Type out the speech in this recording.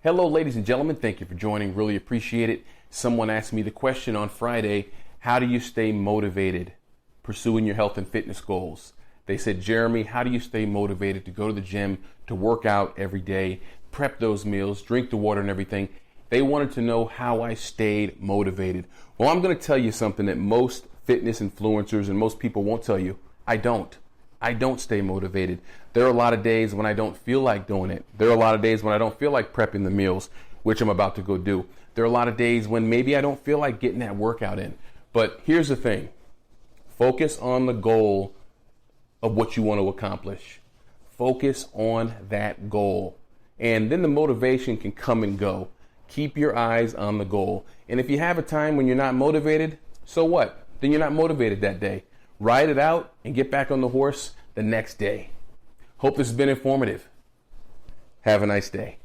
Hello, ladies and gentlemen. Thank you for joining. Really appreciate it. Someone asked me the question on Friday, how do you stay motivated pursuing your health and fitness goals? They said, Jeremy, how do you stay motivated to go to the gym, to work out every day, prep those meals, drink the water and everything? They wanted to know how I stayed motivated. Well, I'm going to tell you something that most fitness influencers and most people won't tell you. I don't stay motivated. There are a lot of days when I don't feel like doing it. There are a lot of days when I don't feel like prepping the meals, which I'm about to go do. There are a lot of days when maybe I don't feel like getting that workout in. But here's the thing. Focus on the goal of what you want to accomplish. Focus on that goal. And then the motivation can come and go. Keep your eyes on the goal. And if you have a time when you're not motivated, so what? Then you're not motivated that day. Ride it out and get back on the horse the next day. Hope this has been informative. Have a nice day.